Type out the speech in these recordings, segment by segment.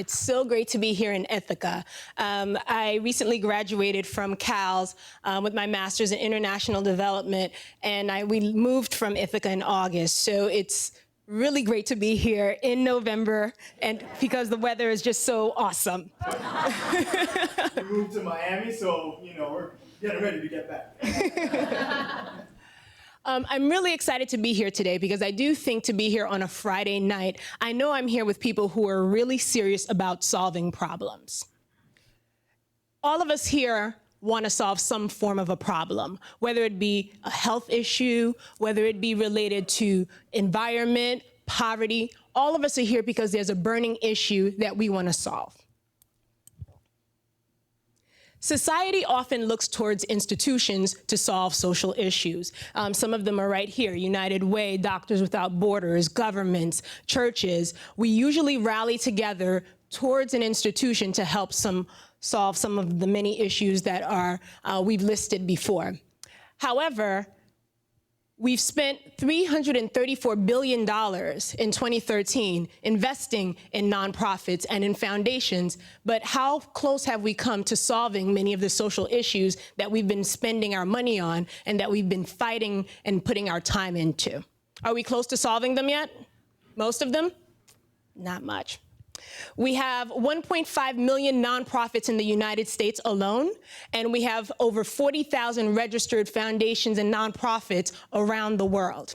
It's so great to be here in Ithaca. I recently graduated from CALS with my master's in international development, and we moved from Ithaca in August. So it's really great to be here in November, and because the weather is just so awesome. We moved to Miami, so we're getting ready to get back. I'm really excited to be here today because I do think to be here on a Friday night, I know I'm here with people who are really serious about solving problems. All of us here want to solve some form of a problem, whether it be a health issue, whether it be related to environment, poverty. All of us are here because there's a burning issue that we want to solve. Society often looks towards institutions to solve social issues. Some of them are right here: United Way, Doctors Without Borders, governments, churches. We usually rally together towards an institution to help solve some of the many issues that we've listed before. However, we've spent $334 billion in 2013 investing in nonprofits and in foundations, but how close have we come to solving many of the social issues that we've been spending our money on and that we've been fighting and putting our time into? Are we close to solving them yet? Most of them? Not much. We have 1.5 million nonprofits in the United States alone, and we have over 40,000 registered foundations and nonprofits around the world.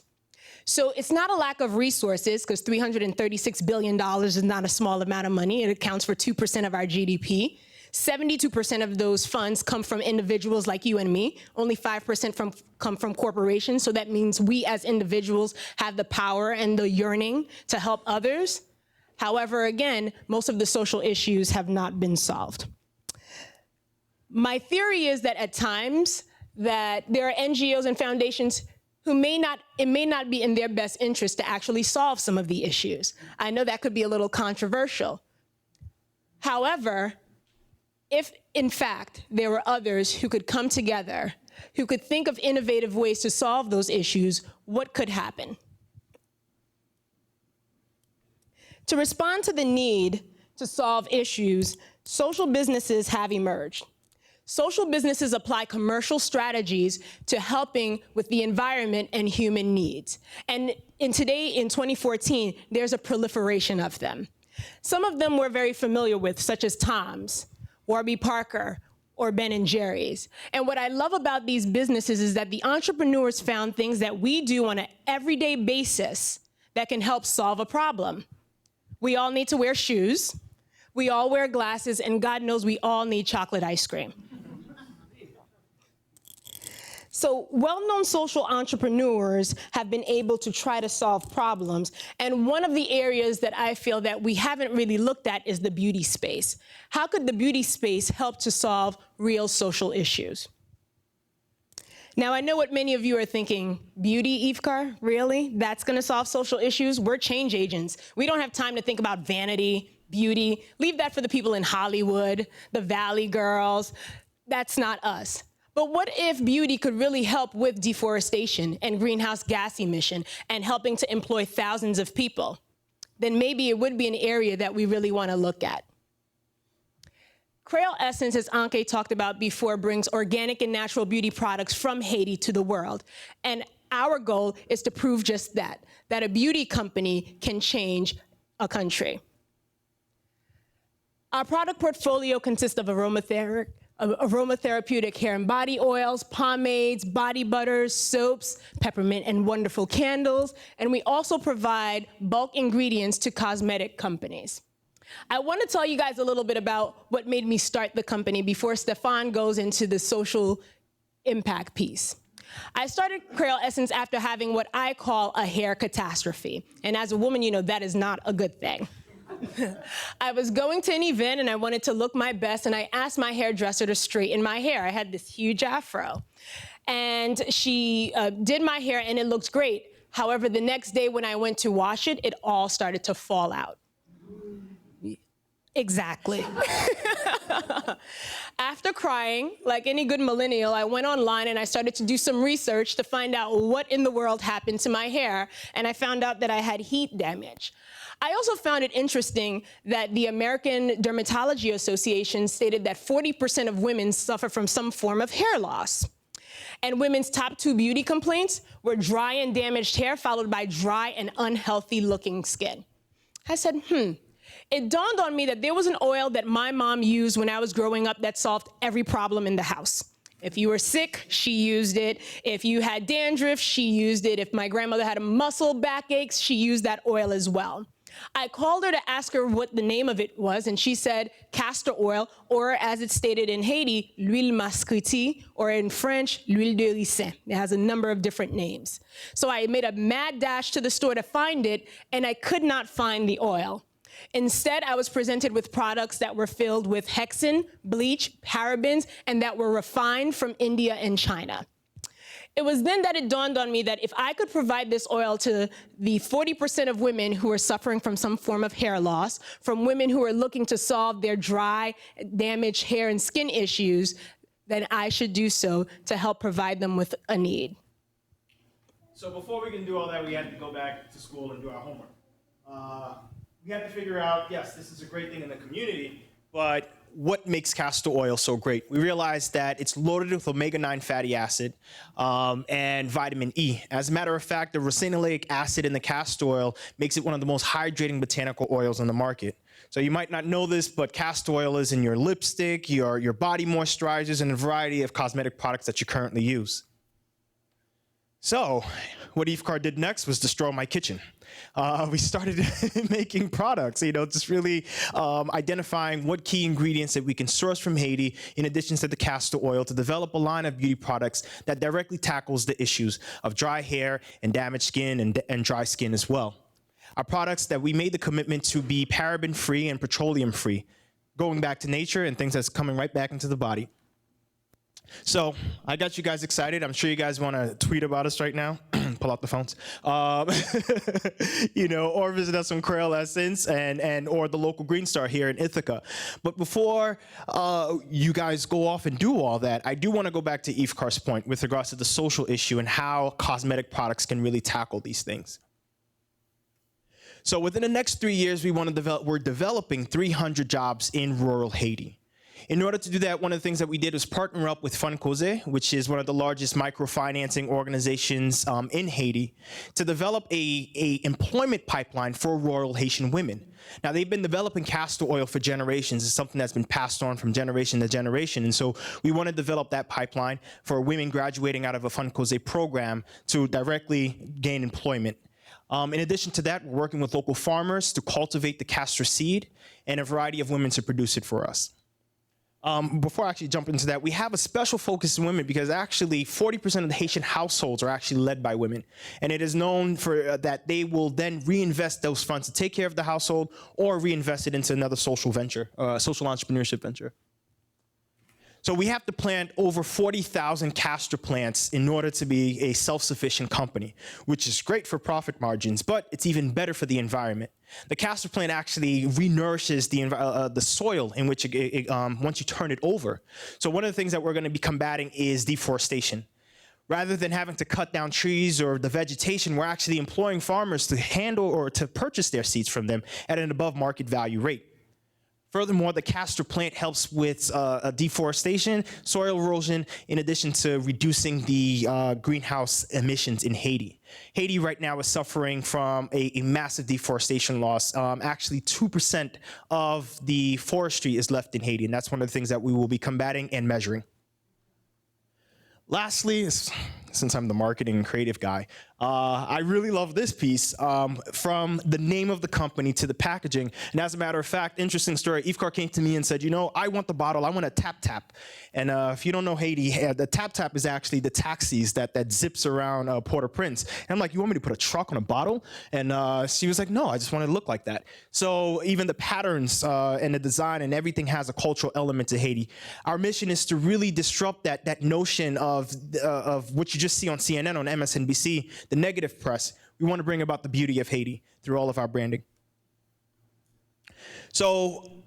So it's not a lack of resources, because $336 billion is not a small amount of money. It accounts for 2% of our GDP. 72% of those funds come from individuals like you and me. Only 5% come from corporations, so that means we as individuals have the power and the yearning to help others. However, again, most of the social issues have not been solved. My theory is that at times that there are NGOs and foundations who it may not be in their best interest to actually solve some of the issues. I know that could be a little controversial. However, if in fact there were others who could come together, who could think of innovative ways to solve those issues, what could happen? To respond to the need to solve issues, social businesses have emerged. Social businesses apply commercial strategies to helping with the environment and human needs. And today, in 2014, there's a proliferation of them. Some of them we're very familiar with, such as Tom's, Warby Parker, or Ben & Jerry's. And what I love about these businesses is that the entrepreneurs found things that we do on an everyday basis that can help solve a problem. We all need to wear shoes, we all wear glasses, and God knows we all need chocolate ice cream. So well-known social entrepreneurs have been able to try to solve problems, and one of the areas that I feel that we haven't really looked at is the beauty space. How could the beauty space help to solve real social issues? Now, I know what many of you are thinking: beauty, Yve-Car? Really? That's going to solve social issues? We're change agents. We don't have time to think about vanity, beauty. Leave that for the people in Hollywood, the Valley Girls. That's not us. But what if beauty could really help with deforestation and greenhouse gas emission and helping to employ thousands of people? Then maybe it would be an area that we really want to look at. Creole Essence, as Anke talked about before, brings organic and natural beauty products from Haiti to the world. And our goal is to prove just that a beauty company can change a country. Our product portfolio consists of aromatherapeutic hair and body oils, pomades, body butters, soaps, peppermint and wonderful candles, and we also provide bulk ingredients to cosmetic companies. I want to tell you guys a little bit about what made me start the company before Stephane goes into the social impact piece. I started Creole Essence after having what I call a hair catastrophe. And as a woman, you know that is not a good thing. I was going to an event and I wanted to look my best, and I asked my hairdresser to straighten my hair. I had this huge afro. And she did my hair and it looked great. However, the next day when I went to wash it, it all started to fall out. Exactly. After crying, like any good millennial, I went online and I started to do some research to find out what in the world happened to my hair, and I found out that I had heat damage. I also found it interesting that the American Dermatology Association stated that 40% of women suffer from some form of hair loss. And women's top 2 beauty complaints were dry and damaged hair, followed by dry and unhealthy looking skin. I said, It dawned on me that there was an oil that my mom used when I was growing up that solved every problem in the house. If you were sick, she used it. If you had dandruff, she used it. If my grandmother had a muscle backaches, she used that oil as well. I called her to ask her what the name of it was, and she said castor oil, or as it's stated in Haiti, l'huile mascriti, or in French, l'huile de ricin. It has a number of different names. So I made a mad dash to the store to find it, and I could not find the oil. Instead, I was presented with products that were filled with hexane, bleach, parabens, and that were refined from India and China. It was then that it dawned on me that if I could provide this oil to the 40% of women who are suffering from some form of hair loss, from women who are looking to solve their dry, damaged hair and skin issues, then I should do so to help provide them with a need. So before we can do all that, we had to go back to school and do our homework. We had to figure out, yes, this is a great thing in the community, but what makes castor oil so great? We realized that it's loaded with omega-9 fatty acid and vitamin E. As a matter of fact, the ricinoleic acid in the castor oil makes it one of the most hydrating botanical oils on the market. So you might not know this, but castor oil is in your lipstick, your body moisturizers, and a variety of cosmetic products that you currently use. So what Yve-Car did next was destroy my kitchen. We started making products, just really identifying what key ingredients that we can source from Haiti, in addition to the castor oil, to develop a line of beauty products that directly tackles the issues of dry hair and damaged skin and dry skin as well. Our products that we made the commitment to be paraben-free and petroleum-free, going back to nature and things that's coming right back into the body. So I got you guys excited. I'm sure you guys want to tweet about us right now. Pull out the phones, or visit us on Creole Essence or the local Green Star here in Ithaca. But before you guys go off and do all that, I do want to go back to Yve-Car's point with regards to the social issue and how cosmetic products can really tackle these things. So within the next 3 years, we're developing 300 jobs in rural Haiti. In order to do that, one of the things that we did was partner up with Funcoze, which is one of the largest microfinancing organizations in Haiti, to develop a employment pipeline for rural Haitian women. Now, they've been developing castor oil for generations. It's something that's been passed on from generation to generation. And so we want to develop that pipeline for women graduating out of a Funcoze program to directly gain employment. In addition to that, we're working with local farmers to cultivate the castor seed and a variety of women to produce it for us. Before I actually jump into that, we have a special focus on women because actually 40% of the Haitian households are actually led by women. And it is known for that they will then reinvest those funds to take care of the household or reinvest it into another social venture, social entrepreneurship venture. So we have to plant over 40,000 castor plants in order to be a self-sufficient company, which is great for profit margins, but it's even better for the environment. The castor plant actually renourishes the soil in which once you turn it over. So one of the things that we're going to be combating is deforestation. Rather than having to cut down trees or the vegetation, we're actually employing farmers to handle or to purchase their seeds from them at an above market value rate. Furthermore, the castor plant helps with deforestation, soil erosion, in addition to reducing the greenhouse emissions in Haiti. Haiti right now is suffering from a massive deforestation loss. Actually, 2% of the forestry is left in Haiti, and that's one of the things that we will be combating and measuring. Lastly, since I'm the marketing and creative guy, I really love this piece, from the name of the company to the packaging. And as a matter of fact, interesting story, Yve-Car came to me and said, I want the bottle, I want a tap-tap. And if you don't know Haiti, the tap-tap is actually the taxis that zips around Port-au-Prince. And I'm like, you want me to put a truck on a bottle? And she was like, no, I just want it to look like that. So even the patterns and the design and everything has a cultural element to Haiti. Our mission is to really disrupt that notion of what you just see on CNN, on MSNBC, the negative press. We want to bring about the beauty of Haiti through all of our branding. So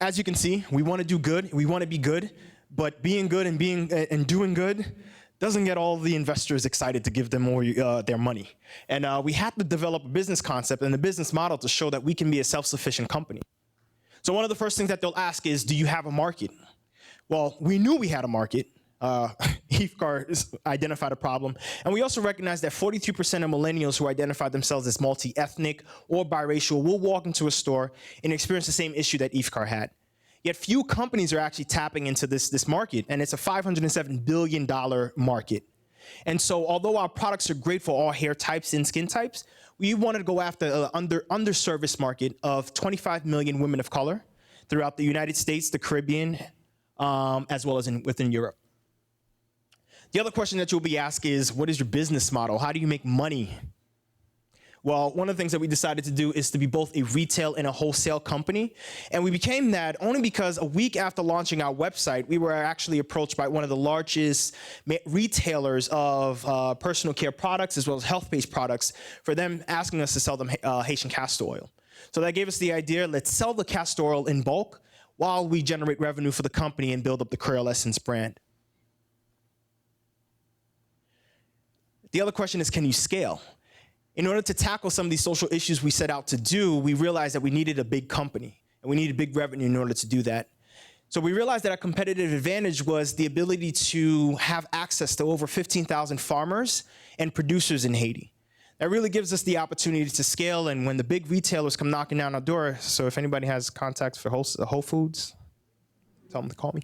as you can see, we want to do good, we want to be good, but being good and doing good doesn't get all the investors excited to give them more their money. And we had to develop a business concept and a business model to show that we can be a self-sufficient company. So one of the first things that they'll ask is, do you have a market? Well, we knew we had a market. Yve-Car identified a problem. And we also recognized that 42% of millennials who identify themselves as multi-ethnic or biracial will walk into a store and experience the same issue that Yve-Car had. Yet few companies are actually tapping into this market, and it's a $507 billion market. And so although our products are great for all hair types and skin types, we wanted to go after an underserviced market of 25 million women of color throughout the United States, the Caribbean, as well as within Europe. The other question that you'll be asked is, what is your business model? How do you make money? Well, one of the things that we decided to do is to be both a retail and a wholesale company. And we became that only because a week after launching our website, we were actually approached by one of the largest retailers of personal care products as well as health-based products for them asking us to sell them Haitian castor oil. So that gave us the idea, let's sell the castor oil in bulk while we generate revenue for the company and build up the Creole Essence brand. The other question is, can you scale? In order to tackle some of these social issues we set out to do, we realized that we needed a big company and we needed big revenue in order to do that. So we realized that our competitive advantage was the ability to have access to over 15,000 farmers and producers in Haiti. That really gives us the opportunity to scale, and when the big retailers come knocking down our door, so if anybody has contacts for Whole Foods, tell them to call me.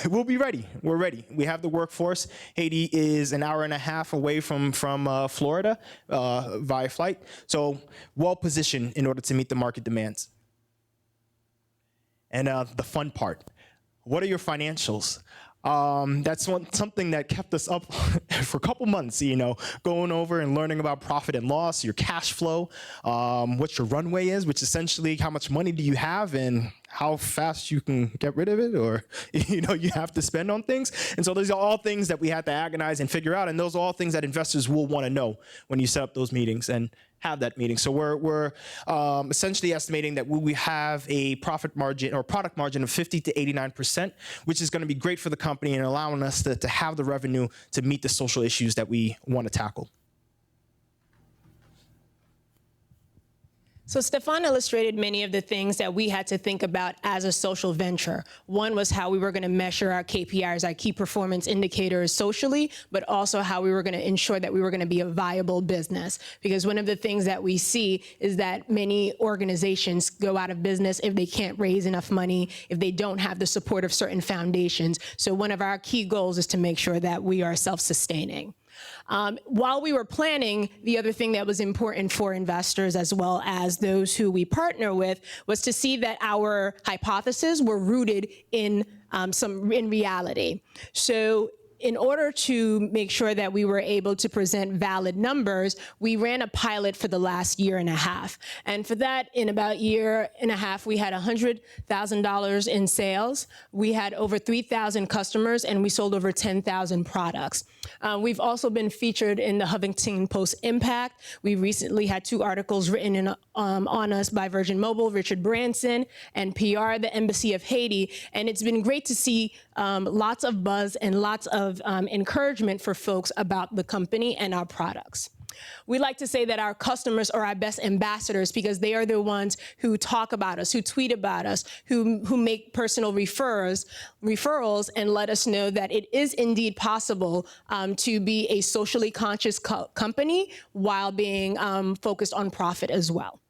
We'll be ready. We're ready. We have the workforce. Haiti is an hour and a half away from Florida via flight, so well positioned in order to meet the market demands. And the fun part, what are your financials? That's something that kept us up for a couple months, going over and learning about profit and loss, your cash flow, what your runway is, which essentially how much money do you have and how fast you can get rid of it, or you have to spend on things. And so these are all things that we had to agonize and figure out, and those are all things that investors will want to know when you set up those meetings and have that meeting. So we're essentially estimating that we have a profit margin or product margin of 50 to 89%, which is going to be great for the company and allowing us to have the revenue to meet the social issues that we want to tackle. So Stephane illustrated many of the things that we had to think about as a social venture. One was how we were going to measure our KPIs, our key performance indicators socially, but also how we were going to ensure that we were going to be a viable business. Because one of the things that we see is that many organizations go out of business if they can't raise enough money, if they don't have the support of certain foundations. So one of our key goals is to make sure that we are self-sustaining. While we were planning, the other thing that was important for investors as well as those who we partner with was to see that our hypotheses were rooted in reality. So in order to make sure that we were able to present valid numbers, we ran a pilot for the last year and a half. And for that, in about a year and a half, we had $100,000 in sales. We had over 3,000 customers, and we sold over 10,000 products. We've also been featured in the Huffington Post Impact. We recently had 2 articles written on us by Virgin Mobile, Richard Branson, and PR, the Embassy of Haiti. And it's been great to see lots of buzz and lots of encouragement for folks about the company and our products. We like to say that our customers are our best ambassadors because they are the ones who talk about us, who tweet about us, who make personal referrals and let us know that it is indeed possible to be a socially conscious company while being focused on profit as well.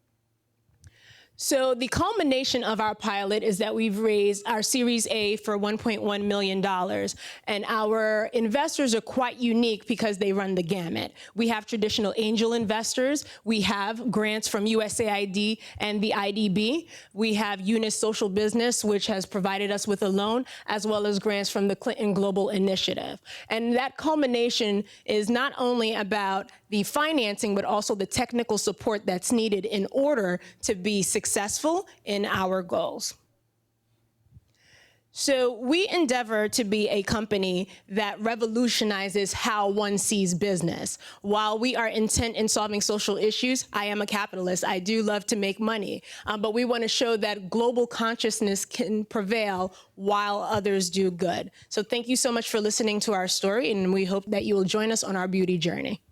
So the culmination of our pilot is that we've raised our Series A for $1.1 million. And our investors are quite unique because they run the gamut. We have traditional angel investors. We have grants from USAID and the IDB. We have Eunice Social Business, which has provided us with a loan, as well as grants from the Clinton Global Initiative. And that culmination is not only about the financing, but also the technical support that's needed in order to be successful in our goals. So we endeavor to be a company that revolutionizes how one sees business. While we are intent in solving social issues, I am a capitalist. I do love to make money, but we want to show that global consciousness can prevail while others do good. So thank you so much for listening to our story, and we hope that you will join us on our beauty journey.